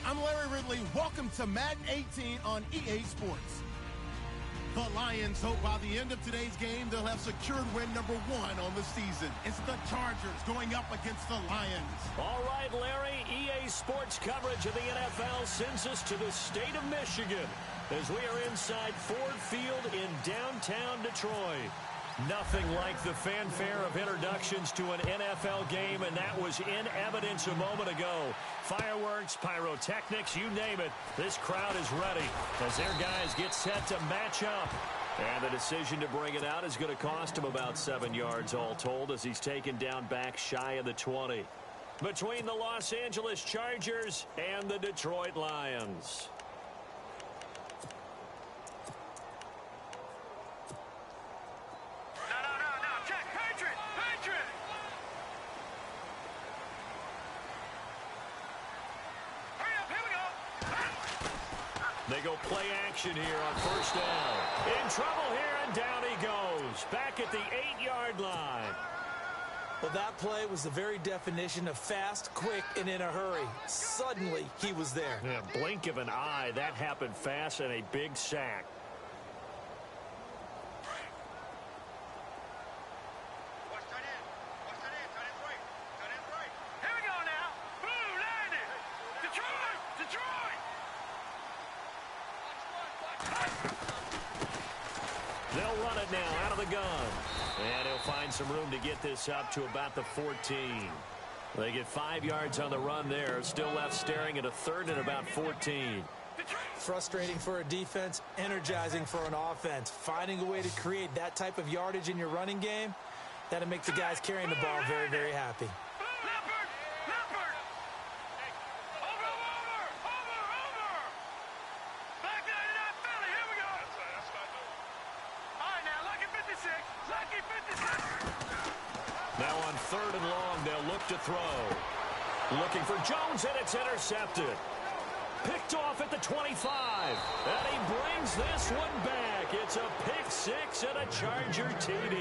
I'm Larry Ridley. Welcome to Madden 18 on EA Sports. The Lions hope by the end of today's game they'll have secured win number 1 on the season. It's the Chargers going up against the Lions. All right, Larry, EA Sports coverage of the NFL sends us to the state of Michigan as we are inside Ford Field in downtown Detroit. Nothing like the fanfare of introductions to an NFL game, and that was in evidence a moment ago. Fireworks, pyrotechnics, you name it. This crowd is ready as their guys get set to match up. And the decision to bring it out is going to cost him about 7 yards all told as he's taken down back shy of the 20. Between the Los Angeles Chargers and the Detroit Lions. They go play action here on first down. In trouble here, and down he goes. Back at the 8-yard line. Well, that play was the very definition of fast, quick, and in a hurry. Suddenly, he was there. Yeah, blink of an eye. That happened fast and a big sack. They'll run it now out of the gun. And he'll find some room to get this up to about the 14. They get 5 yards on the run there. Still left staring at a third and about 14. Frustrating for a defense, energizing for an offense. Finding a way to create that type of yardage in your running game, that'll make the guys carrying the ball very, very happy. Now on 3rd and long, they'll look to throw. Looking for Jones, and it's intercepted. Picked off at the 25. And he brings this one back. It's a pick 6 and a Charger TD.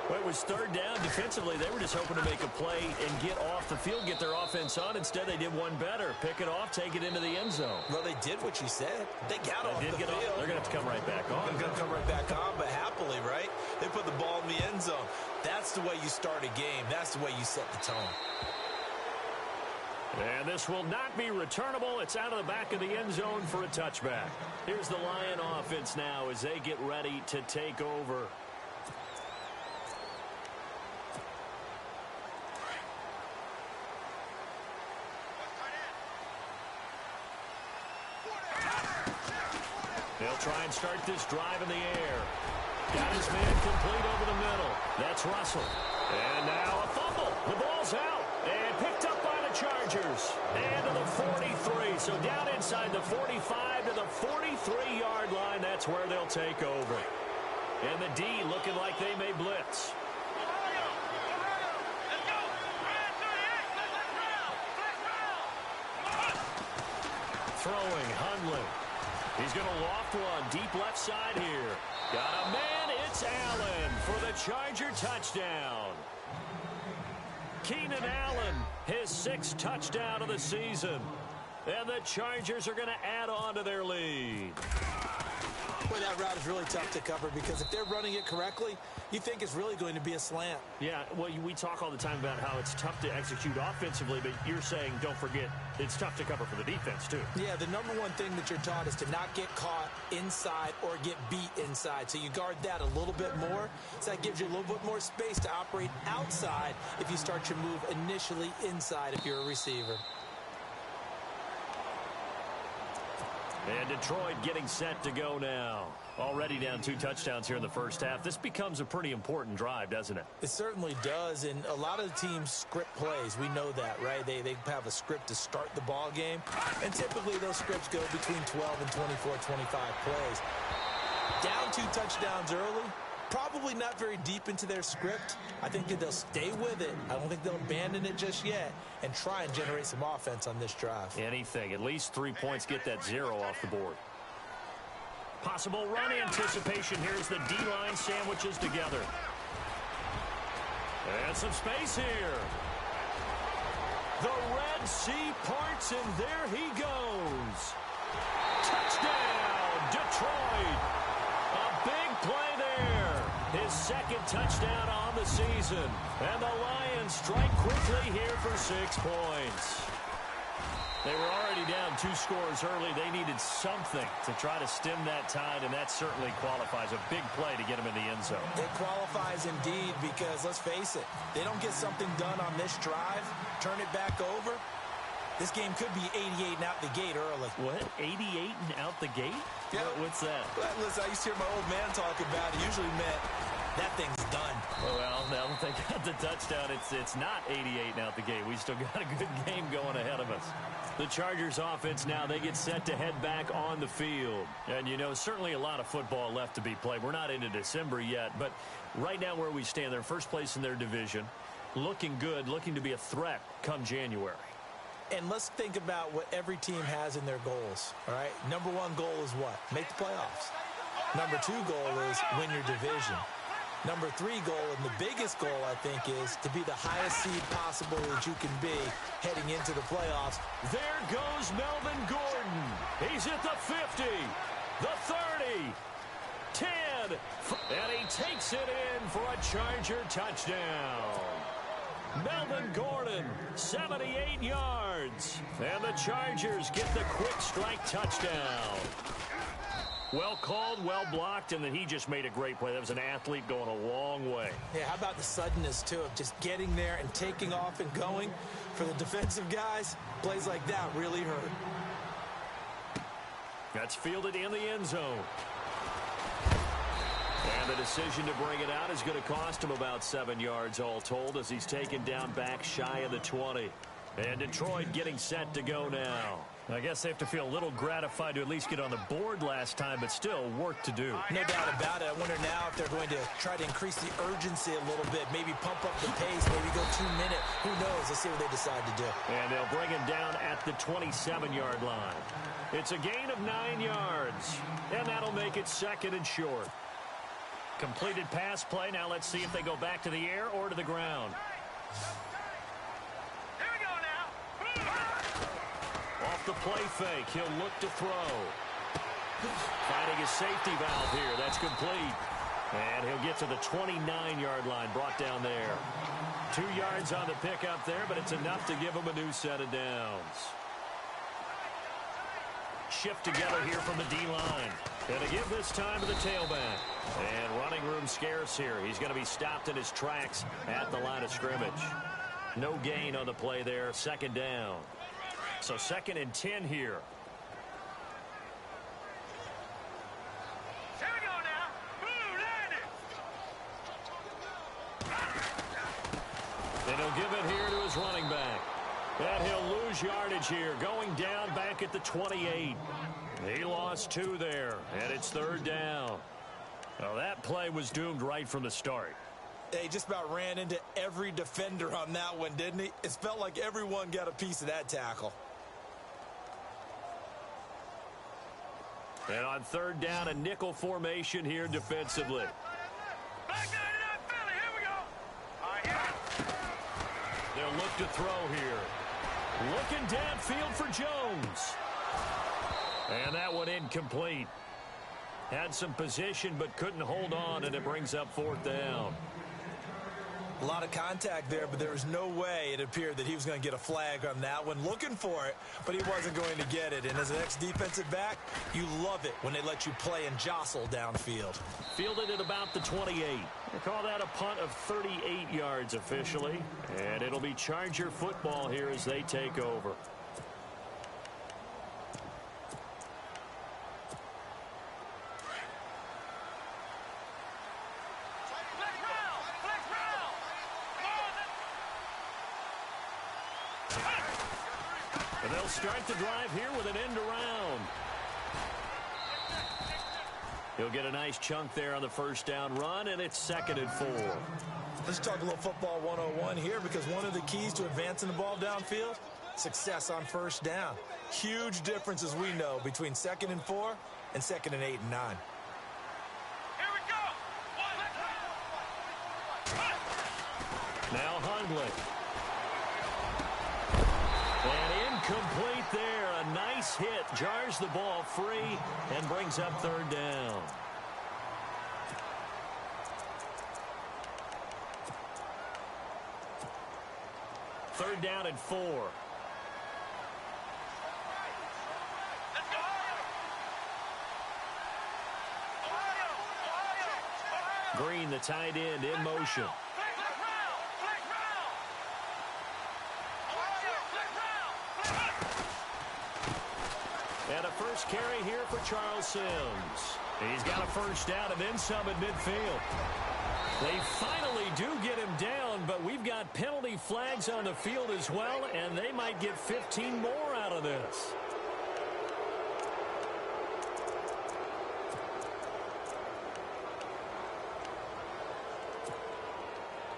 Well, it was 3rd down. Defensively, they were just hoping to make a play and get off the field, get their offense on. Instead, they did one better. Pick it off, take it into the end zone. Well, they did what you said. They got off the field. They're going to have to come right back on. They're going to come right back on, but happily, right? They put the ball in the end zone. That's the way you start a game. That's the way you set the tone. And this will not be returnable. It's out of the back of the end zone for a touchback. Here's the Lion offense now as they get ready to take over. They'll try and start this drive in the air. Got his man complete over the middle. That's Russell. And now a fumble. The ball's out. And picked up by the Chargers. And to the 43. So down inside the 45 to the 43-yard line. That's where they'll take over. And the D looking like they may blitz. Throwing, Hundley. He's going to loft one deep left side here. Got a man, it's Allen for the Charger touchdown. Keenan Allen, his 6th touchdown of the season. And the Chargers are going to add on to their lead. Boy, that route is really tough to cover because if they're running it correctly, you think it's really going to be a slant. Yeah, well, we talk all the time about how it's tough to execute offensively, but you're saying, don't forget, it's tough to cover for the defense, too. Yeah, the number one thing that you're taught is to not get caught inside or get beat inside. So you guard that a little bit more. So that gives you a little bit more space to operate outside if you start your move initially inside if you're a receiver. And Detroit getting set to go now. Already down 2 touchdowns here in the first half. This becomes a pretty important drive, doesn't it? It certainly does, and a lot of the teams script plays. We know that, right? They have a script to start the ball game, and typically those scripts go between 12 and 24, 25 plays. Down 2 touchdowns early, probably not very deep into their script. I think that they'll stay with it. I don't think they'll abandon it just yet and try and generate some offense on this drive. Anything. At least 3 points, get that 0 off the board. Possible run anticipation. Here's the D-line sandwiches together. And some space here. The Red Sea parts, and there he goes. Touchdown, Detroit. A big play there. His second touchdown on the season. And the Lions strike quickly here for 6 points. They were already down 2 scores early. They needed something to try to stem that tide, and that certainly qualifies. A big play to get him in the end zone. It qualifies indeed because, let's face it, they don't get something done on this drive, turn it back over, this game could be 88 and out the gate early. What? 88 and out the gate? Yeah. What's that? Well, listen, I used to hear my old man talk about it. Usually meant that thing's done. Well, now that they got the touchdown, it's not 88 and out the gate. We still got a good game going ahead of us. The Chargers offense now, they get set to head back on the field. And, you know, certainly a lot of football left to be played. We're not into December yet, but right now where we stand, they're first place in their division, looking good, looking to be a threat come January. And let's think about what every team has in their goals, all right? Number 1 goal is what? Make the playoffs. Number 2 goal is win your division. Number 3 goal, and the biggest goal, I think, is to be the highest seed possible that you can be heading into the playoffs. There goes Melvin Gordon. He's at the 50, the 30, 10, and he takes it in for a Charger touchdown. Melvin Gordon, 78 yards. And the Chargers get the quick strike touchdown. Well called, well blocked, and then he just made a great play. That was an athlete going a long way. Yeah, how about the suddenness, too, of just getting there and taking off and going? For the defensive guys, plays like that really hurt. That's fielded in the end zone. And the decision to bring it out is going to cost him about 7 yards all told as he's taken down back shy of the 20. And Detroit getting set to go now. I guess they have to feel a little gratified to at least get on the board last time, but still work to do. No doubt about it. I wonder now if they're going to try to increase the urgency a little bit, maybe pump up the pace, maybe go 2 minute. Who knows? Let's see what they decide to do. And they'll bring him down at the 27-yard line. It's a gain of 9 yards, and that'll make it second and short. Completed pass play. Now let's see if they go back to the air or to the ground. Here we go now. Off the play fake, he'll look to throw. Finding his safety valve here. That's complete. And he'll get to the 29-yard line, brought down there. 2 yards on the pickup there, but it's enough to give him a new set of downs. Shift together here from the D-line. And to give this time to the tailback. And running room scarce here. He's going to be stopped in his tracks at the line of scrimmage. No gain on the play there. Second down. So 2nd and 10 here. Here we go now. Blue landed. And he'll give it here to his running back. And he'll lose yardage here. Going down back at the 28. He lost 2 there. And it's 3rd down. Well, that play was doomed right from the start. He just about ran into every defender on that one, didn't he? It felt like everyone got a piece of that tackle. And on 3rd down, a nickel formation here defensively. Back 99 Philly. Here we go. All right, here. They'll look to throw here. Looking downfield for Jones. And that one incomplete. Had some position but couldn't hold on, and it brings up 4th down. A lot of contact there, but there was no way it appeared that he was going to get a flag on that one. Looking for it, but he wasn't going to get it. And as an ex-defensive back, you love it when they let you play and jostle downfield. Fielded at about the 28. They call that a punt of 38 yards officially. And it'll be Charger football here as they take over. And they'll start the drive here with an end around. He'll get a nice chunk there on the 1st down run, and it's 2nd and 4. Let's talk a little football 101 here, because one of the keys to advancing the ball downfield, success on 1st down. Huge difference, as we know, between 2nd and 4 and 2nd and 8 and 9. Here we go. Now Hundley. nice hit, jars the ball free, and brings up third down. Third down and 4. Green, the tight end, in motion. And a first carry here for Charles Sims. He's got a first down and then some at midfield. They finally do get him down, but we've got penalty flags on the field as well, and they might get 15 more out of this.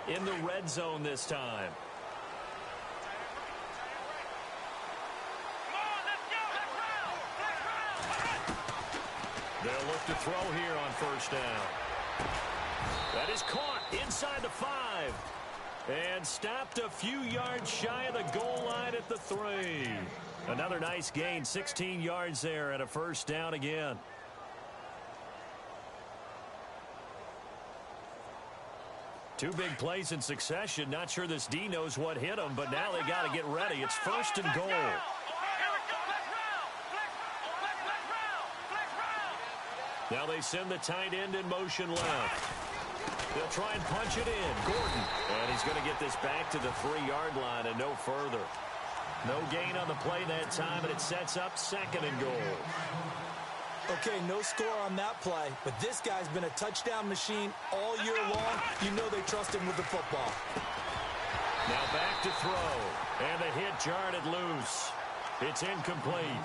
In the red zone this time. They'll look to throw here on first down. That is caught inside the 5. And stopped a few yards shy of the goal line at the 3. Another nice gain, 16 yards there and a first down again. Two big plays in succession. Not sure this D knows what hit him, but now they got to get ready. It's first and goal. Now they send the tight end in motion left. They'll try and punch it in. Gordon. And he's going to get this back to the 3-yard line and no further. No gain on the play that time, and it sets up second and goal. Okay, no score on that play, but this guy's been a touchdown machine all year long. You know they trust him with the football. Now back to throw. And the hit jarred it loose. It's incomplete.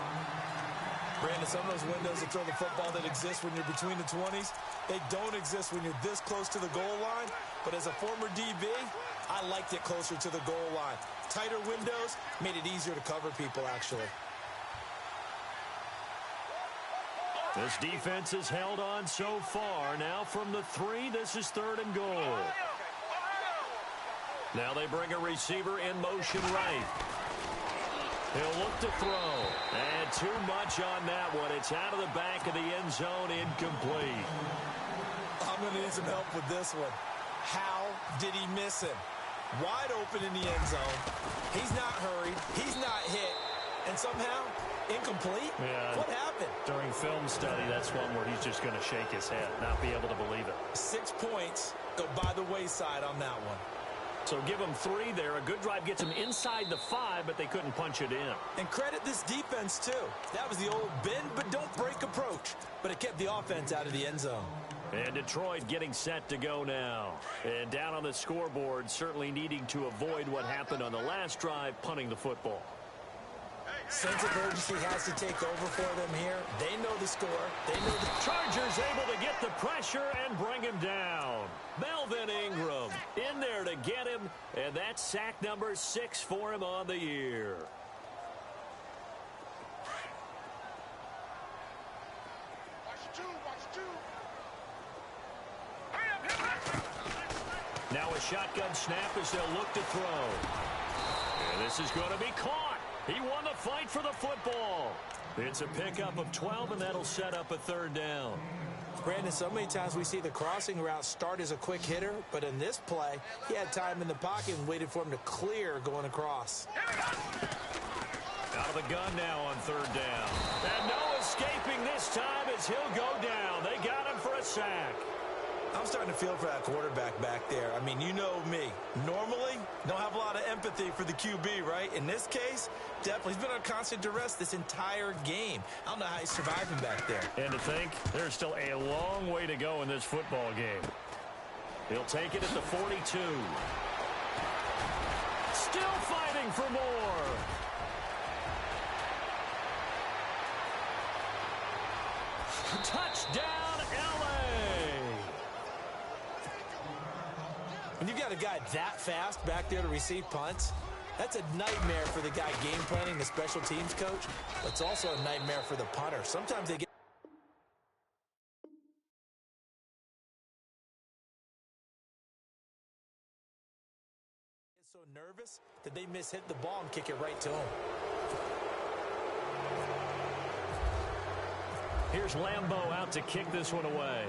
Brandon, some of those windows to throw the football that exist when you're between the 20s, they don't exist when you're this close to the goal line. But as a former DB, I liked it closer to the goal line. Tighter windows made it easier to cover people, actually. This defense has held on so far. Now from the 3, this is third and goal. Now they bring a receiver in motion right. He'll look to throw. And too much on that one. It's out of the back of the end zone, incomplete. I'm going to need some help with this one. How did he miss him? Wide open in the end zone. He's not hurried. He's not hit. And somehow, incomplete? Yeah. What happened? During film study, that's one where he's just going to shake his head, not be able to believe it. 6 points go by the wayside on that one. So give him 3 there. A good drive gets him inside the 5, but they couldn't punch it in. And credit this defense, too. That was the old bend but don't break approach. But it kept the offense out of the end zone. And Detroit getting set to go now. And down on the scoreboard, certainly needing to avoid what happened on the last drive, punting the football. Sense of urgency has to take over for them here. They know the score. They know the Chargers able to get the pressure and bring him down. Melvin Ingram in there to get him, and that's sack number 6 for him on the year. Now a shotgun snap as they'll look to throw. And this is going to be caught. He won the fight for the football. It's a pickup of 12, and that'll set up a third down. Brandon, so many times we see the crossing route start as a quick hitter, but in this play, he had time in the pocket and waited for him to clear going across. Out of the gun now on third down. And no escaping this time as he'll go down. They got him for a sack. I'm starting to feel for that quarterback back there. I mean, you know me. Normally, don't have a lot of empathy for the QB, right? In this case, definitely. He's been on constant duress this entire game. I don't know how he's surviving back there. And to think, there's still a long way to go in this football game. He'll take it at the 42. Still fighting for more. Touchdown, L.A. When you've got a guy that fast back there to receive punts, that's a nightmare for the guy game planning, the special teams coach. But it's also a nightmare for the punter. Sometimes they get so nervous that they miss hit the ball and kick it right to him. Here's Lambeau out to kick this one away.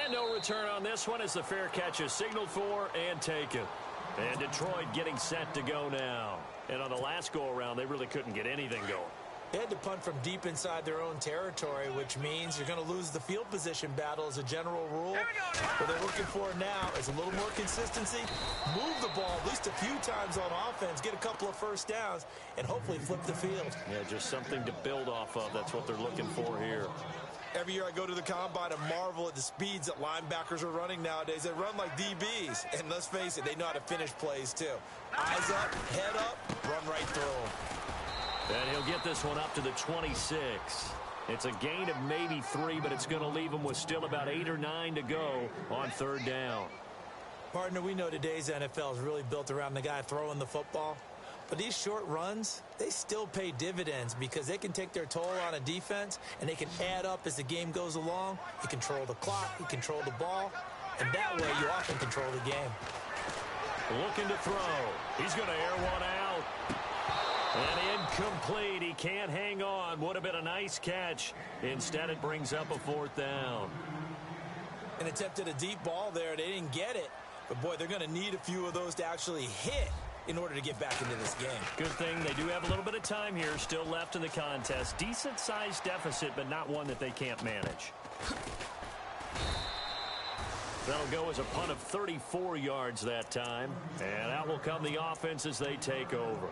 And no return on this one as the fair catch is signaled for and taken. And Detroit getting set to go now. And on the last go-around, they really couldn't get anything going. They had to punt from deep inside their own territory, which means you're going to lose the field position battle as a general rule. What they're looking for now is a little more consistency, move the ball at least a few times on offense, get a couple of first downs, and hopefully flip the field. Yeah, just something to build off of. That's what they're looking for here. Every year I go to the combine and marvel at the speeds that linebackers are running nowadays. They run like DBs, and let's face it, they know how to finish plays too. Eyes up, head up, run right through them. And he'll get this one up to the 26. It's a gain of maybe 3, but it's going to leave him with still about 8 or 9 to go on third down. Partner, we know today's NFL is really built around the guy throwing the football. But these short runs, they still pay dividends because they can take their toll on a defense, and they can add up as the game goes along. You control the clock, you control the ball, and that way you often control the game. Looking to throw. He's going to air one out. And incomplete. He can't hang on. Would have been a nice catch. Instead, it brings up a fourth down. An attempt at a deep ball there. They didn't get it. But, boy, they're going to need a few of those to actually hit in order to get back into this game. Good thing they do have a little bit of time here still left in the contest. Decent-sized deficit, but not one that they can't manage. That'll go as a punt of 34 yards that time. And out will come the offense as they take over.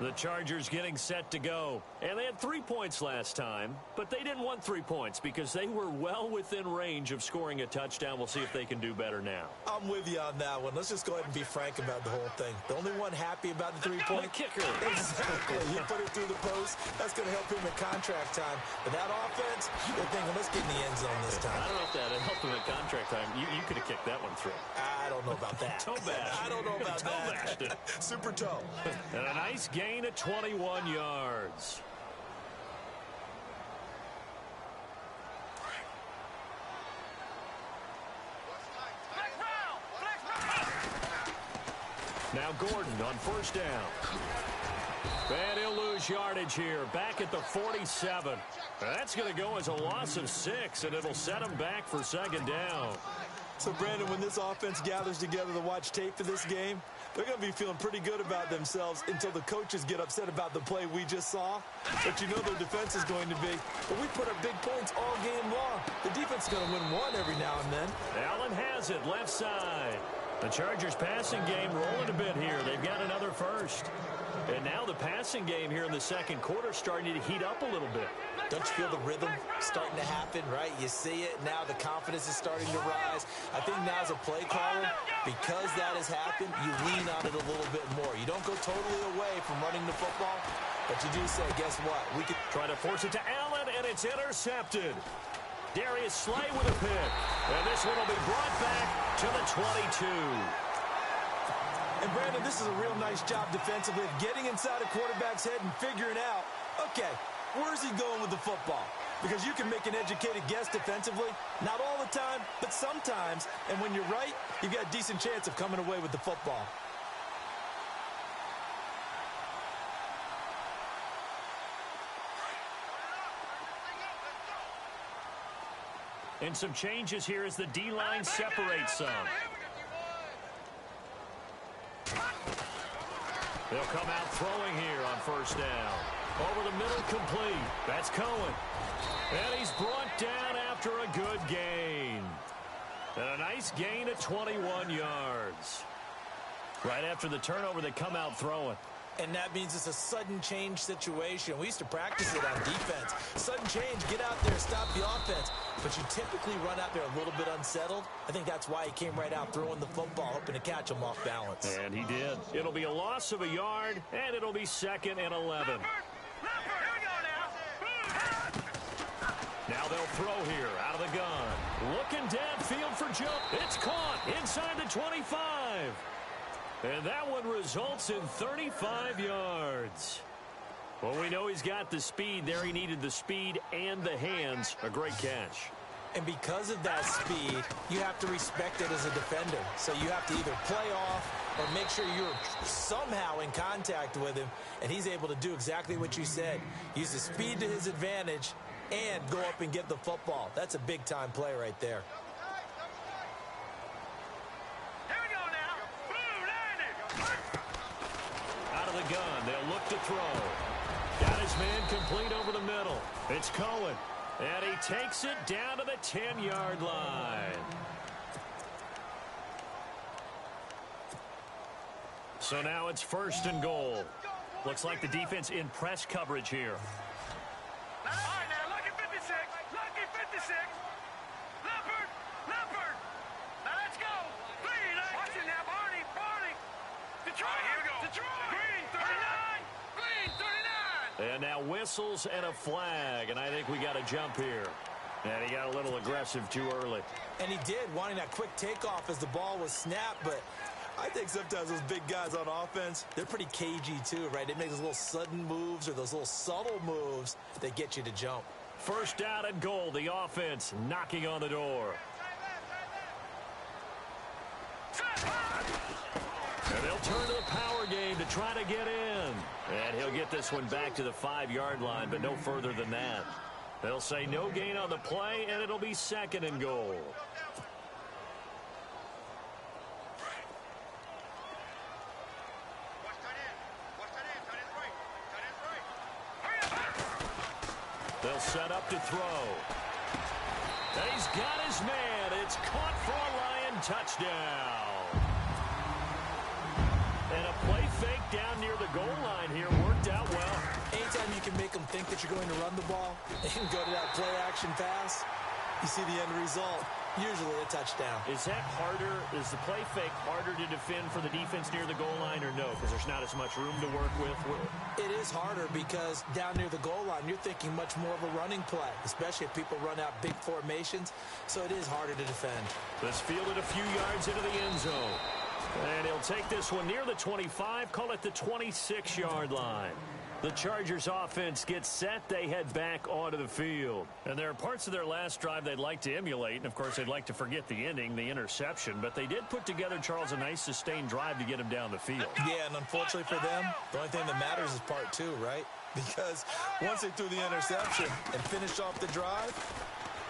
The Chargers getting set to go. And they had 3 points last time, but they didn't want 3 points because they were well within range of scoring a touchdown. We'll see if they can do better now. I'm with you on that one. Let's just go ahead and be frank about the whole thing. The only one happy about the 3-point kicker. Exactly. He put it through the post. That's going to help him at contract time. But that offense, they're thinking, let's get in the end zone this time. I don't know if that helped him at contract time. You could have kicked that one through. I don't know about that. Toe bash. I don't know about that. Super toe. And a nice gain of 21 yards. Now Gordon on first down. And he'll lose yardage here. Back at the 47. That's going to go as a loss of 6, and it'll set him back for second down. So, Brandon, when this offense gathers together to watch tape for this game, they're going to be feeling pretty good about themselves until the coaches get upset about the play we just saw. But you know their defense is going to be. But we put up big points all game long. The defense is going to win one every now and then. Allen has it, left side. The Chargers passing game rolling a bit here. They've got another first. And now the passing game here in the second quarter starting to heat up a little bit. Don't you feel the rhythm starting to happen, right? You see it. Now the confidence is starting to rise. I think now as a play caller, because that has happened, you lean on it a little bit more. You don't go totally away from running the football, but you do say, guess what? We could try to force it to Allen, and it's intercepted. Darius Slay with a pick. And this one will be brought back to the 22. And, Brandon, this is a real nice job defensively of getting inside a quarterback's head and figuring out, okay, where's he going with the football? Because you can make an educated guess defensively. Not all the time, but sometimes. And when you're right, you've got a decent chance of coming away with the football. And some changes here as the D-line separates some. They'll come out throwing here on first down. Over the middle, complete. That's Cohen. And he's brought down after a good gain. And a nice gain of 21 yards. Right after the turnover, they come out throwing. And that means it's a sudden change situation. We used to practice it on defense. Sudden change, get out there, stop the offense. But you typically run out there a little bit unsettled. I think that's why he came right out throwing the football, hoping to catch him off balance. And he did. It'll be a loss of a yard, and it'll be 2nd and 11. Now they'll throw here out of the gun. Looking downfield for Joe. It's caught inside the 25. And that one results in 35 yards. Well, we know he's got the speed there. He needed the speed and the hands. A great catch. And because of that speed, you have to respect it as a defender. So you have to either play off or make sure you're somehow in contact with him, and he's able to do exactly what you said. Use the speed to his advantage and go up and get the football. That's a big-time play right there. Here we go now. Blue 90. Out of the gun, they'll look to throw. Got his man complete over the middle. It's Cohen. And he takes it down to the 10-yard line. So now it's 1st and goal. Looks like the defense in press coverage here. All right, now, lucky 56. Lucky 56. Leopard. Leopard. Now, let's go. Green. Watch it now, Barney. Barney. Detroit. Right, here we go. Detroit. Green, 39. Green, 39. And now whistles and a flag. And I think we got a jump here. And he got a little aggressive too early. And he did, wanting that quick takeoff as the ball was snapped, but I think sometimes those big guys on offense, they're pretty cagey too, right? They make those little sudden moves or those little subtle moves that get you to jump. 1st down and goal, the offense knocking on the door. And they'll turn to the power game to try to get in. And he'll get this one back to the 5-yard line, but no further than that. They'll say no gain on the play, and it'll be 2nd and goal. They'll set up to throw. And he's got his man. It's caught for a Lion touchdown. And a play fake down near the goal line here worked out well. Anytime you can make them think that you're going to run the ball and go to that play action pass, you see the end result. Usually a touchdown. Is that harder? Is the play fake harder to defend for the defense near the goal line or no? Because there's not as much room to work with? It is harder because down near the goal line, you're thinking much more of a running play, especially if people run out big formations. So it is harder to defend. Let's field it a few yards into the end zone. And he'll take this one near the 25, call it the 26-yard line. The Chargers offense gets set. They head back onto the field. And there are parts of their last drive they'd like to emulate. And, of course, they'd like to forget the ending, the interception. But they did put together, Charles, a nice sustained drive to get him down the field. Yeah, and unfortunately for them, the only thing that matters is part 2, right? Because once they threw the interception and finished off the drive,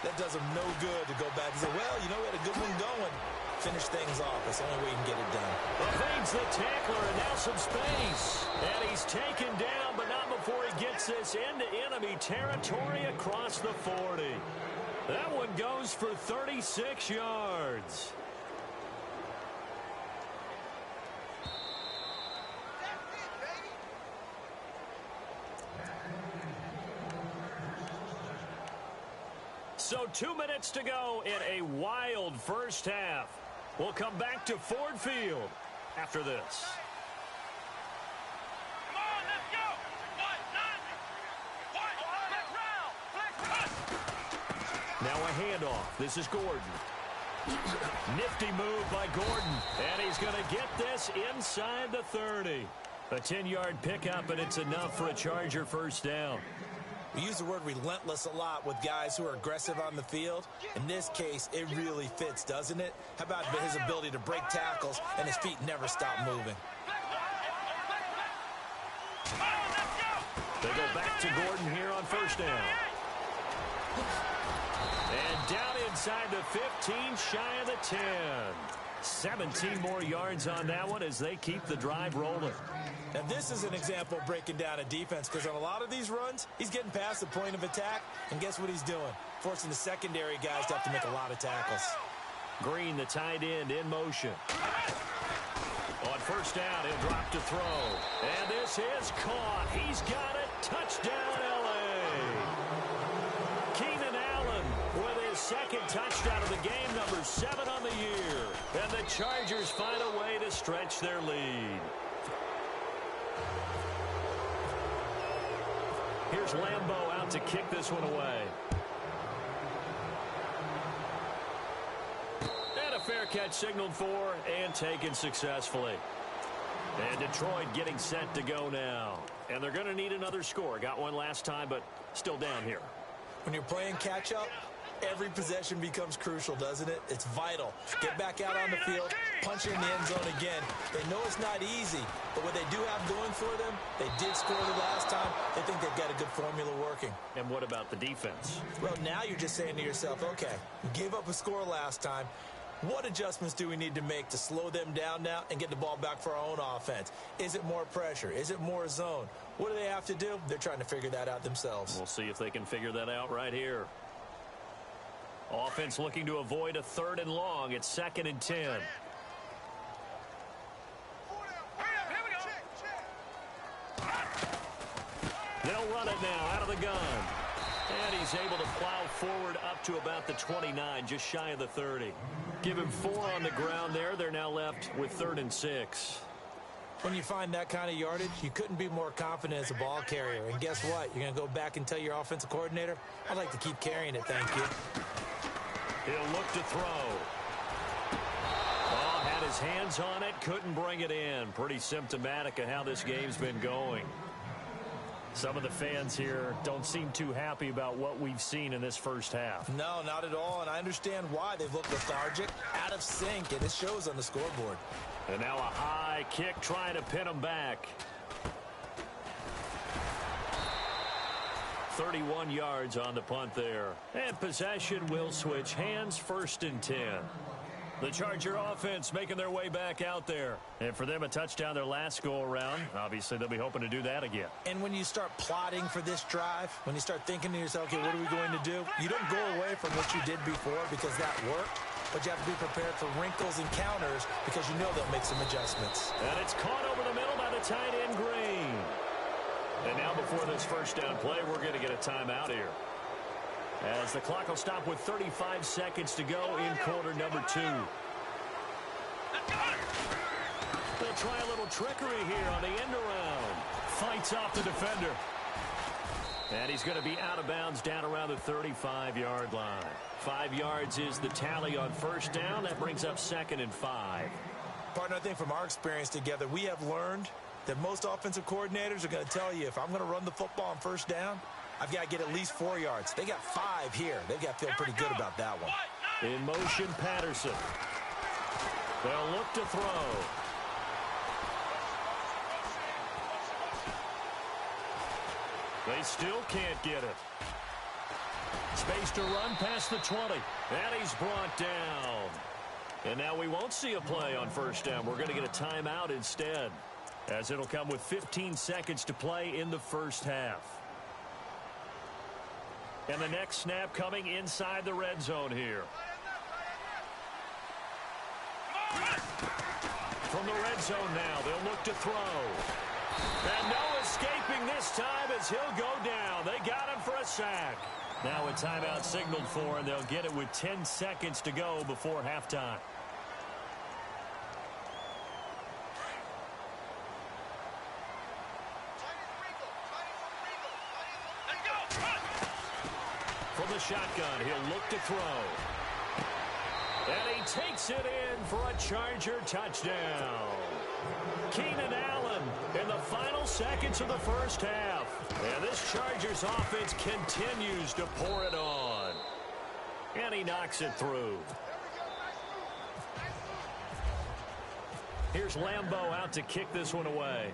that does them no good to go back and say, well, you know, we had a good one going. Finish things off. That's the only way you can get it done. Evades the tackler, and now some space. And he's taken down, but not before he gets this into enemy territory across the 40. That one goes for 36 yards. So 2 minutes to go in a wild first half. We'll come back to Ford Field after this. Come on, let's go. Now a handoff. This is Gordon. Nifty move by Gordon. And he's going to get this inside the 30. A 10-yard pickup, and it's enough for a Charger first down. We use the word relentless a lot with guys who are aggressive on the field. In this case, it really fits, doesn't it? How about his ability to break tackles and his feet never stop moving? They go back to Gordon here on first down. And down inside the 15, shy of the 10. 17 more yards on that one as they keep the drive rolling. Now, this is an example of breaking down a defense because on a lot of these runs, he's getting past the point of attack, and guess what he's doing? Forcing the secondary guys to have to make a lot of tackles. Green, the tight end, in motion. On first down, he'll drop to throw. And this is caught. He's got it. Touchdown, L.A. Keenan Allen with his second touchdown of the game, number 7 on the year. And the Chargers find a way to stretch their lead. Here's Lambeau out to kick this one away. And a fair catch signaled for and taken successfully. And Detroit getting set to go now. And they're going to need another score. Got one last time, but still down here. When you're playing catch-up, Every possession becomes crucial, doesn't it? It's vital. Get back out on the field, punch in the end zone again. They know it's not easy, but what they do have going for them, they did score the last time. They think they've got a good formula working. And what about the defense? Well, now you're just saying to yourself, okay, we gave up a score last time. What adjustments do we need to make to slow them down now and get the ball back for our own offense? Is it more pressure? Is it more zone? What do they have to do? They're trying to figure that out themselves. We'll see if they can figure that out right here. Offense looking to avoid a 3rd and long. It's 2nd and 10. They'll run it now out of the gun. And he's able to plow forward up to about the 29, just shy of the 30. Give him 4 on the ground there. They're now left with 3rd and 6. When you find that kind of yardage, you couldn't be more confident as a ball carrier. And guess what? You're going to go back and tell your offensive coordinator, I'd like to keep carrying it, thank you. He'll look to throw. Oh, had his hands on it, couldn't bring it in. Pretty symptomatic of how this game's been going. Some of the fans here don't seem too happy about what we've seen in this first half. No, not at all, and I understand why. They've looked lethargic, out of sync, and it shows on the scoreboard. And now a high kick trying to pin them back. 31 yards on the punt there. And possession will switch hands, 1st and 10. The Charger offense making their way back out there. And for them, a touchdown their last go-around. Obviously, they'll be hoping to do that again. And when you start plotting for this drive, when you start thinking to yourself, okay, what are we going to do? You don't go away from what you did before because that worked. But you have to be prepared for wrinkles and counters because you know they'll make some adjustments. And it's caught over the middle by the tight end, Green. And now before this first down play, we're going to get a timeout here. As the clock will stop with 35 seconds to go in quarter number 2. They'll try a little trickery here on the end around. Fights off the defender. And he's going to be out of bounds down around the 35-yard line. 5 yards is the tally on first down. That brings up 2nd and 5. Partner, I think from our experience together, we have learned that most offensive coordinators are going to tell you, if I'm going to run the football on first down, I've got to get at least 4 yards. They got 5 here. They've got to feel pretty good about that one. In motion, Patterson. They'll look to throw. They still can't get it. Space to run past the 20. And he's brought down. And now we won't see a play on first down. We're going to get a timeout instead, as it'll come with 15 seconds to play in the first half. And the next snap coming inside the red zone here. From the red zone now, they'll look to throw. And no escaping this time as he'll go down. They got him for a sack. Now a timeout signaled for, and they'll get it with 10 seconds to go before halftime. From the shotgun, he'll look to throw. And he takes it in for a Charger touchdown. Keenan Allen in the final seconds of the first half. And this Chargers offense continues to pour it on. And he knocks it through. Here's Lambeau out to kick this one away.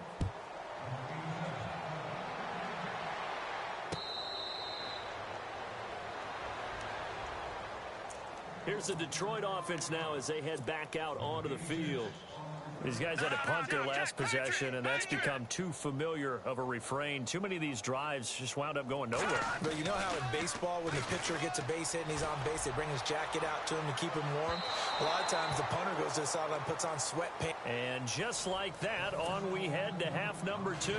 Here's the Detroit offense now as they head back out onto the field. These guys had to punt their last possession, and that's become too familiar of a refrain. Too many of these drives just wound up going nowhere. But you know how in baseball, when the pitcher gets a base hit and he's on base, they bring his jacket out to him to keep him warm? A lot of times the punter goes to the sideline, puts on sweatpants. And just like that, on we head to half number 2.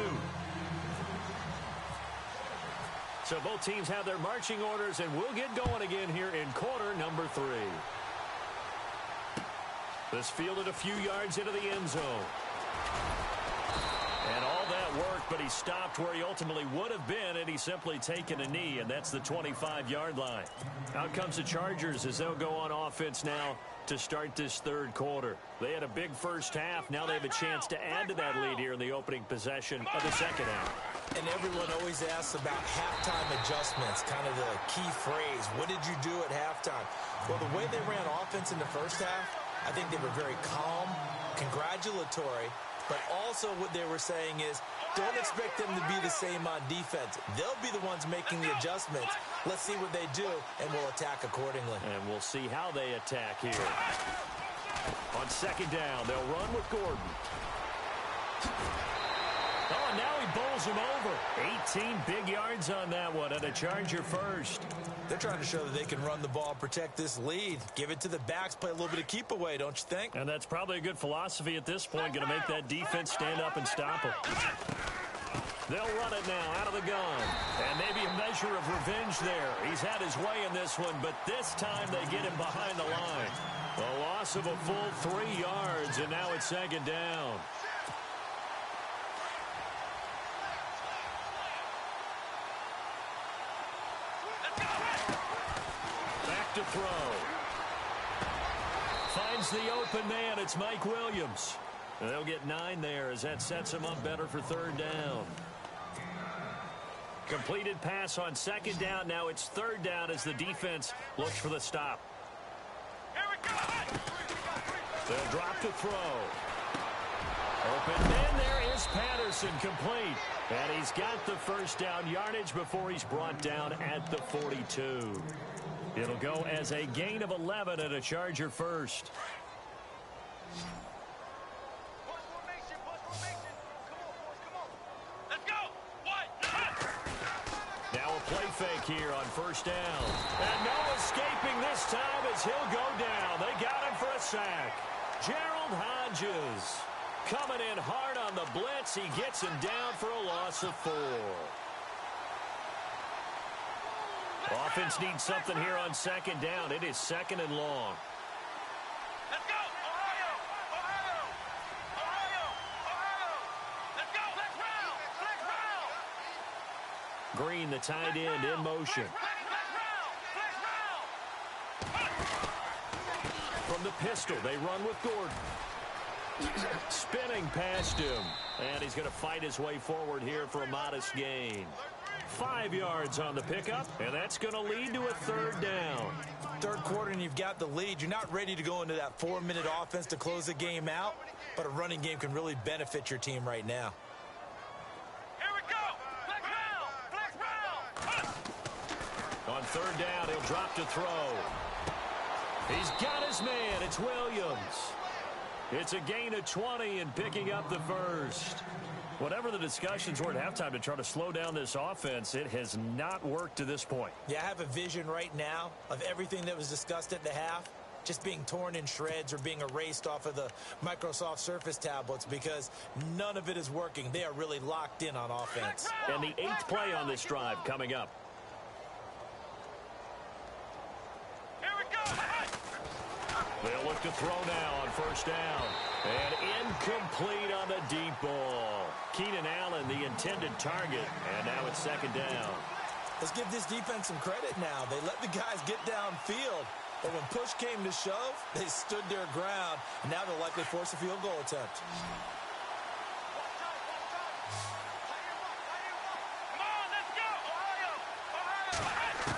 So both teams have their marching orders, and we'll get going again here in quarter number 3. This fielded a few yards into the end zone. And all that work, but he stopped where he ultimately would have been, and he's simply taken a knee, and that's the 25-yard line. Out comes the Chargers as they'll go on offense now to start this third quarter. They had a big first half. Now they have a chance to add to that lead here in the opening possession of the second half. And everyone always asks about halftime adjustments, kind of the key phrase. What did you do at halftime? Well, the way they ran offense in the first half, I think they were very calm, congratulatory, but also what they were saying is, don't expect them to be the same on defense. They'll be the ones making the adjustments. Let's see what they do, and we'll attack accordingly. And we'll see how they attack here. On second down, they'll run with Gordon. Oh, and now he bowls him over. 18 big yards on that one, and a Charger first. They're trying to show that they can run the ball, protect this lead. Give it to the backs, play a little bit of keep away, don't you think? And that's probably a good philosophy at this point, going to make that defense stand up and stop him. They'll run it now out of the gun. And maybe a measure of revenge there. He's had his way in this one, but this time they get him behind the line. A loss of a full 3 yards, and now it's second down. Back to throw. Finds the open man. It's Mike Williams. They'll get 9 there as that sets him up better for third down. Completed pass on second down. Now it's third down as the defense looks for the stop. Here we go. They'll drop to throw. Open man, there is Patterson, complete. And he's got the first down yardage before he's brought down at the 42. It'll go as a gain of 11 and a Charger first. Now a play fake here on first down. And no escaping this time as he'll go down. They got him for a sack. Gerald Hodges coming in hard on the blitz. He gets him down for a loss of 4. Offense needs something here on second down. It is second and long. Let's go, Ohio! Ohio! Ohio! Ohio! Let's go! Flex round! Flex round! Green, the tight end, in motion. From the pistol, they run with Gordon. Spinning past him. And he's going to fight his way forward here for a modest gain. 5 yards on the pickup, and that's going to lead to a third down. Third quarter and you've got the lead. You're not ready to go into that 4-minute offense to close the game out, but a running game can really benefit your team right now. Here we go! Flex round! Flex round! On third down, he'll drop to throw. He's got his man. It's Williams. It's a gain of 20 and picking up the first. Whatever the discussions were at halftime to try to slow down this offense, it has not worked to this point. Yeah, I have a vision right now of everything that was discussed at the half just being torn in shreds or being erased off of the Microsoft Surface tablets because none of it is working. They are really locked in on offense. And the 8th play on this drive coming up. Here we go! They'll look to throw now on first down. And incomplete on the deep ball. Keenan Allen, the intended target. And now it's second down. Let's give this defense some credit now. They let the guys get downfield. But when push came to shove, they stood their ground. And now they'll likely force a field goal attempt. Come on, let's go! Ohio! Ohio!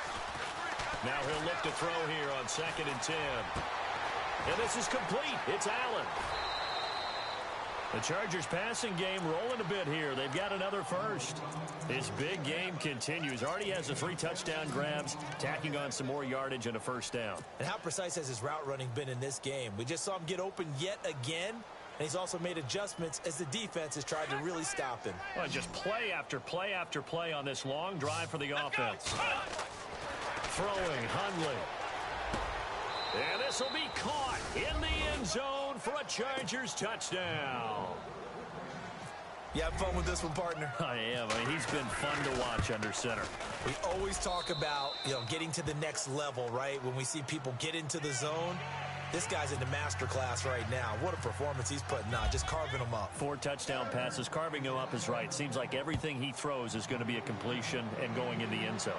Now he'll look to throw here on second and 10. And this is complete. It's Allen. The Chargers passing game rolling a bit here. They've got another first. His big game continues. Already has the 3 touchdown grabs, tacking on some more yardage and a first down. And how precise has his route running been in this game? We just saw him get open yet again, and he's also made adjustments as the defense has tried to really stop him. Well, just play after play after play on this long drive for the offense. Throwing, Hundley. And this will be caught in the end zone for a Chargers touchdown. You have fun with this one, partner? I am. I mean, he's been fun to watch under center. We always talk about, getting to the next level, right? When we see people get into the zone, This guy's in the master class right now. What a performance he's putting on, just carving them up. 4 touchdown passes. Carving him up is right. Seems like everything he throws is going to be a completion and going in the end zone.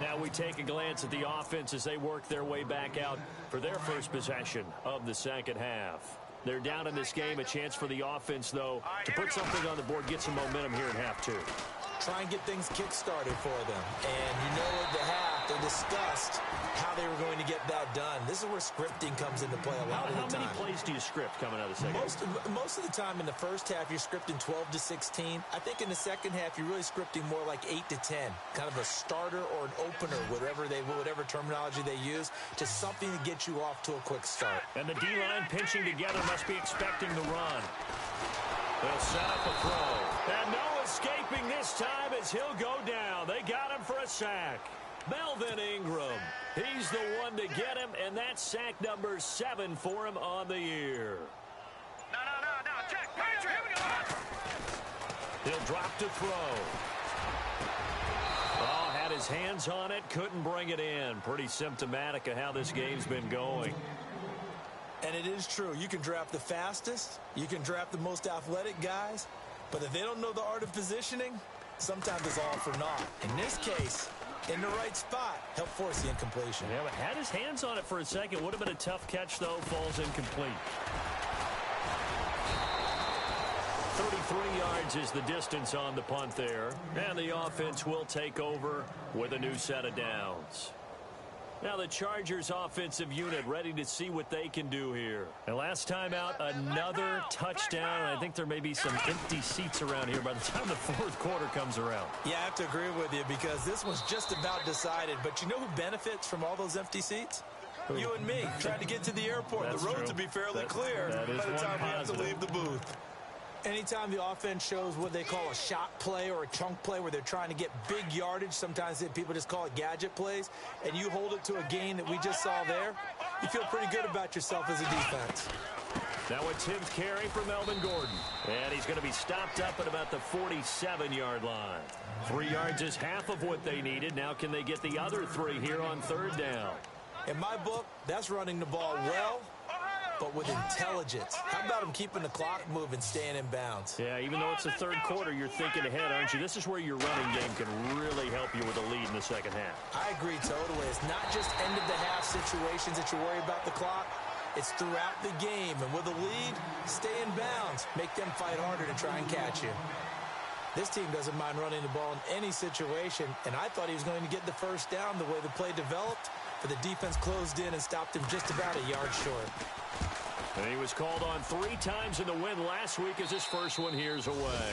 Now we take a glance at the offense as they work their way back out for their first possession of the second half. They're down in this game. A chance for the offense, though, to put something on the board, get some momentum here in half 2. Try and get things kick-started for them. And you know at the half, they discussed how they were going to get that done. This is where scripting comes into play a lot of the time. How many plays do you script coming out of the second half? Most of the time in the first half, you're scripting 12 to 16. I think in the second half, you're really scripting more like 8 to 10. Kind of a starter or an opener, whatever terminology they use, just something to get you off to a quick start. And the D-line pinching together must be expecting the run. They'll set up a throw. And no escaping this time as he'll go down. They got him for a sack. Melvin Ingram. He's the one to get him, and that's sack number 7 for him on the year. No. Check. Patriot. Here we go. He'll drop to throw. Oh, had his hands on it, couldn't bring it in. Pretty symptomatic of how this game's been going. And it is true. You can draft the fastest. You can draft the most athletic guys. But if they don't know the art of positioning, sometimes it's all for naught. In this case, in the right spot, help force the incompletion. Yeah, but had his hands on it for a second. Would have been a tough catch, though. Falls incomplete. 33 yards is the distance on the punt there. And the offense will take over with a new set of downs. Now the Chargers offensive unit ready to see what they can do here. And last time out, another touchdown. I think there may be some empty seats around here by the time the fourth quarter comes around. Yeah, I have to agree with you because this one's just about decided. But you know who benefits from all those empty seats? You and me, trying to get to the airport. That's the roads true. will be fairly clear by the time we have to leave the booth. Anytime the offense shows what they call a shot play or a chunk play where they're trying to get big yardage, sometimes people just call it gadget plays, and you hold it to a gain that we just saw there, you feel pretty good about yourself as a defense. Now a 10th carry for Melvin Gordon. And he's going to be stopped up at about the 47-yard line. 3 yards is half of what they needed. Now can they get the other 3 here on third down? In my book, that's running the ball well, but with intelligence. How about him keeping the clock moving, staying in bounds? Yeah, even though it's the third quarter, you're thinking ahead, aren't you? This is where your running game can really help you with a lead in the second half. I agree totally. It's not just end-of-the-half situations that you worry about the clock. It's throughout the game. And with a lead, stay in bounds. Make them fight harder to try and catch you. This team doesn't mind running the ball in any situation, and I thought he was going to get the first down the way the play developed, but the defense closed in and stopped him just about a yard short. And he was called on 3 times in the win last week as his first one here's away.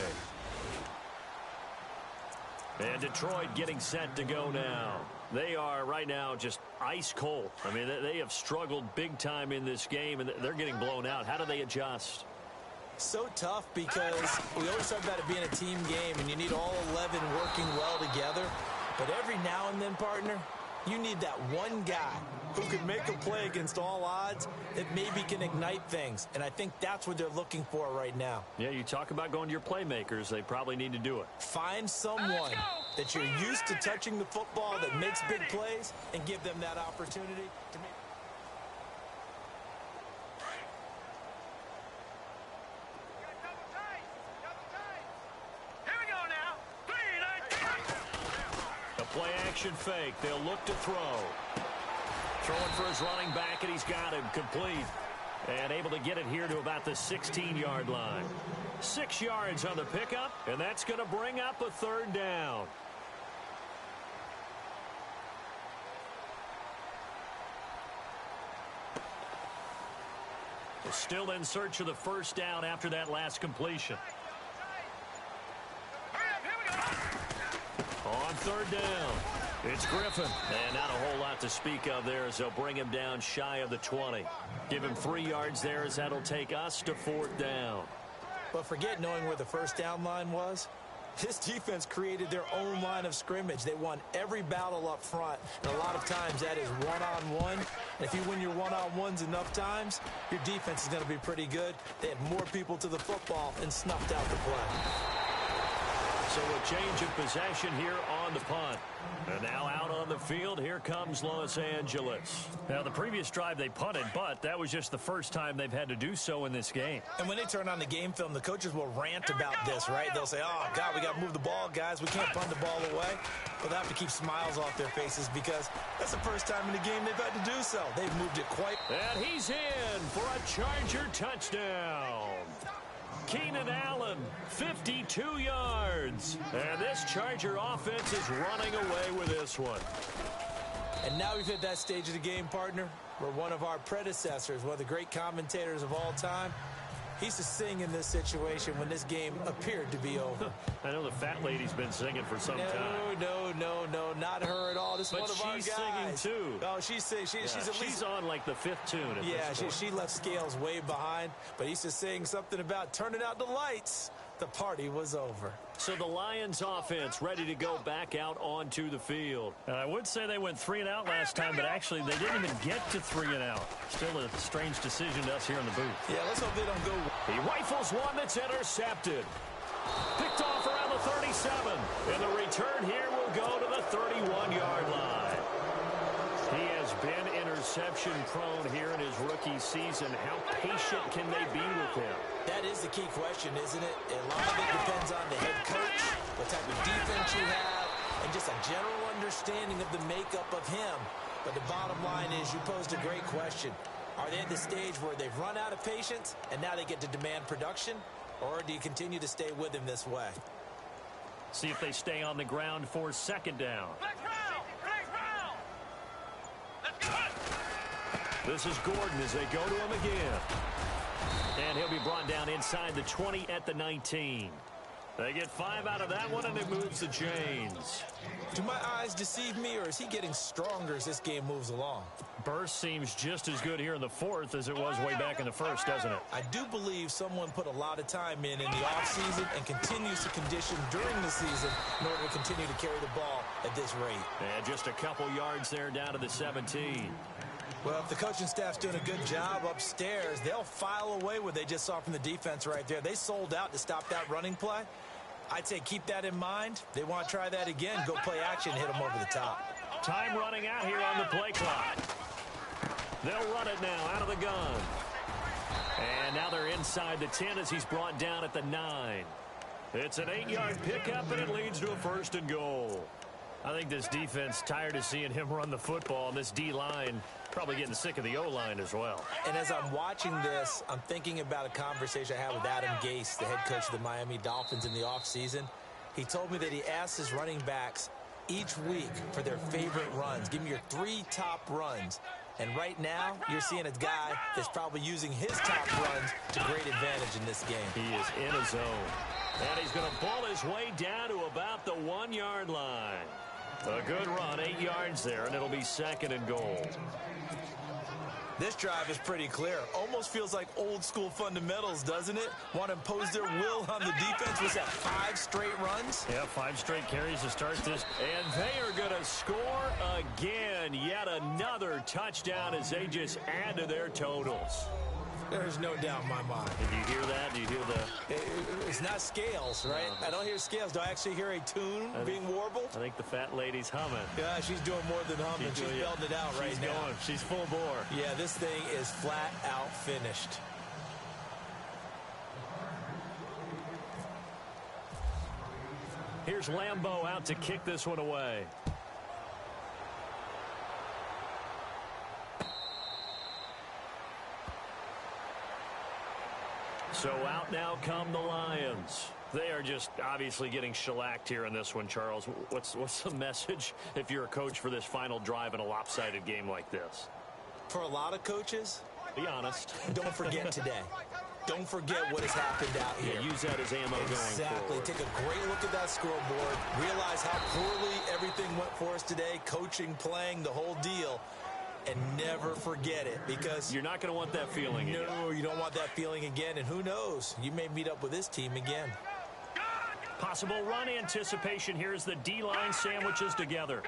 And Detroit getting set to go now. They are right now just ice cold. I mean, they have struggled big time in this game, and they're getting blown out. How do they adjust? So tough because we always talk about it being a team game, and you need all 11 working well together. But every now and then, partner, you need that one guy who can make a play against all odds that maybe can ignite things. And I think that's what they're looking for right now. Yeah, you talk about going to your playmakers. They probably need to do it. Find someone that you're used to touching the football that makes big plays and give them that opportunity to make. Here we go now. 3, 9, 10. A play action fake. They'll look to throw. Throwing for his running back, and he's got him complete. And able to get it here to about the 16-yard line. 6 yards on the pickup, and that's going to bring up a third down. Still in search of the first down after that last completion. On third down, it's Griffin. And not a whole lot to speak of there as they'll bring him down shy of the 20. Give him 3 yards there as that'll take us to fourth down. But forget knowing where the first down line was. This defense created their own line of scrimmage. They won every battle up front, and a lot of times that is one-on-one. And if you win your one-on-ones enough times, your defense is going to be pretty good. They had more people to the football and snuffed out the play. So a change of possession here on the punt. And now out on the field, here comes Los Angeles. Now, the previous drive they punted, but that was just the first time they've had to do so in this game. And when they turn on the game film, the coaches will rant about this, right? They'll say, oh, God, we got to move the ball, guys. We can't punt the ball away. But they have to keep smiles off their faces because that's the first time in the game they've had to do so. They've moved it quite. And he's in for a Charger touchdown. Keenan Allen, 52 yards. And this Charger offense is running away with this one. And now we've hit that stage of the game, partner, where one of our predecessors, one of the great commentators of all time, he used to sing in this situation when this game appeared to be over. I know the fat lady's been singing for some time. No, not her at all. This is one of our guys. But she's singing, too. Oh, she's singing. She's on, like, the 5th tune at this point. She left Scales way behind, but he used to sing something about turning out the lights. The party was over. So the Lions offense ready to go back out onto the field. I would say they went 3 and out last time, but actually they didn't even get to 3 and out. Still a strange decision to us here in the booth. Yeah, let's hope they don't go. He rifles one that's intercepted. Picked off around the 37. And the return here will go to the 31-yard line. He has been interception prone here in his rookie season. How patient can they be with him? That is the key question, isn't it? A lot of it depends on the head coach, what type of defense you have, and just a general understanding of the makeup of him. But the bottom line is you posed a great question. Are they at the stage where they've run out of patience and now they get to demand production? Or do you continue to stay with him this way? See if they stay on the ground for second down. This is Gordon as they go to him again. And he'll be brought down inside the 20 at the 19. They get 5 out of that one, and it moves the chains. Do my eyes deceive me, or is he getting stronger as this game moves along? Burst seems just as good here in the 4th as it was way back in the 1st, doesn't it? I do believe someone put a lot of time in the offseason and continues to condition during the season in order to continue to carry the ball at this rate. And just a couple yards there down to the 17. Well, if the coaching staff's doing a good job upstairs, they'll file away what they just saw from the defense right there. They sold out to stop that running play. I'd say keep that in mind. They want to try that again, go play action, hit them over the top. Time running out here on the play clock. They'll run it now out of the gun. And now they're inside the 10 as he's brought down at the 9. It's an 8-yard pickup, and it leads to a 1st and goal. I think this defense tired of seeing him run the football, and this D-line probably getting sick of the O-line as well. And as I'm watching this, I'm thinking about a conversation I had with Adam Gase, the head coach of the Miami Dolphins in the offseason. He told me that he asked his running backs each week for their favorite runs. Give me your 3 top runs. And right now, you're seeing a guy that's probably using his top runs to great advantage in this game. He is in a zone. And he's going to pull his way down to about the 1-yard line. A good run, 8 yards there, and it'll be 2nd and goal. This drive is pretty clear. Almost feels like old school fundamentals, doesn't it? Want to impose their will on the defense. Was that 5 straight runs? Yeah, 5 straight carries to start this. And they are going to score again. Yet another touchdown as they just add to their totals. There's no doubt in my mind. Did you hear that? Do you hear the... It's not scales, right? No. I don't hear scales. Do I actually hear a tune being warbled? I think the fat lady's humming. Yeah, she's doing more than humming. She's belting it out right now. Going. She's full bore. Yeah, this thing is flat out finished. Here's Lambeau out to kick this one away. So out now come the Lions. They are just obviously getting shellacked here in this one, Charles. What's the message if you're a coach for this final drive in a lopsided game like this? For a lot of coaches, be honest. Don't forget today. Don't forget what has happened out here. Yeah, use that as ammo going forward. Exactly. Take a great look at that scoreboard. Realize how poorly everything went for us today. Coaching, playing, the whole deal. And never forget it, because you're not going to want that feeling again. No, you don't want that feeling again. And who knows? You may meet up with this team again. Possible run anticipation. Here's the D-line sandwiches together.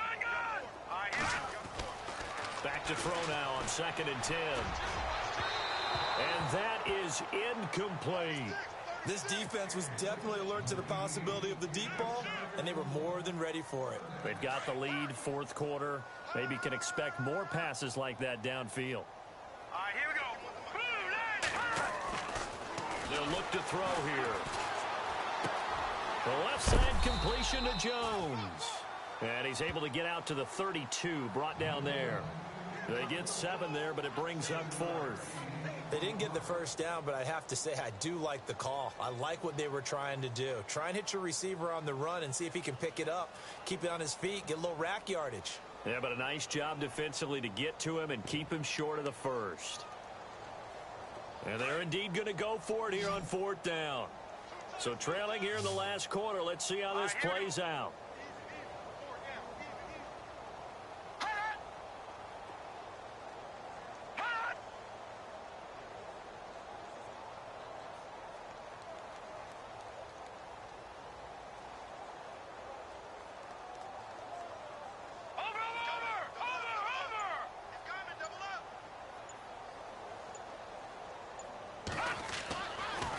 Back to throw now on 2nd and 10. And that is incomplete. This defense was definitely alert to the possibility of the deep ball, and they were more than ready for it. They've got the lead, fourth quarter. Maybe can expect more passes like that downfield. All right, here we go. They'll look to throw here. The left side completion to Jones. And he's able to get out to the 32, brought down there. They get 7 there, but it brings up 4th. They didn't get the first down, but I have to say I do like the call. I like what they were trying to do. Try and hit your receiver on the run and see if he can pick it up. Keep it on his feet, get a little rack yardage. Yeah, but a nice job defensively to get to him and keep him short of the first. And they're indeed going to go for it here on 4th down. So trailing here in the last quarter, let's see how this plays out.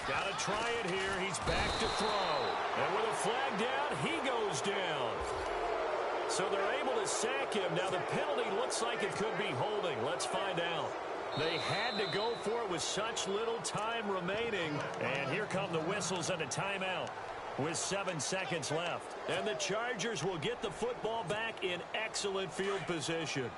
Got to try it here. He's back to throw. And with a flag down, he goes down. So they're able to sack him. Now the penalty looks like it could be holding. Let's find out. They had to go for it with such little time remaining. And here come the whistles and a timeout with 7 seconds left. And the Chargers will get the football back in excellent field position.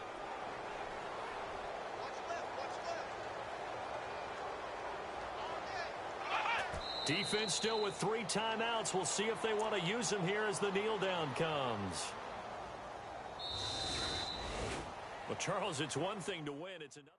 Defense still with 3 timeouts. We'll see if they want to use them here as the kneel down comes. Well, Charles, it's one thing to win. It's another.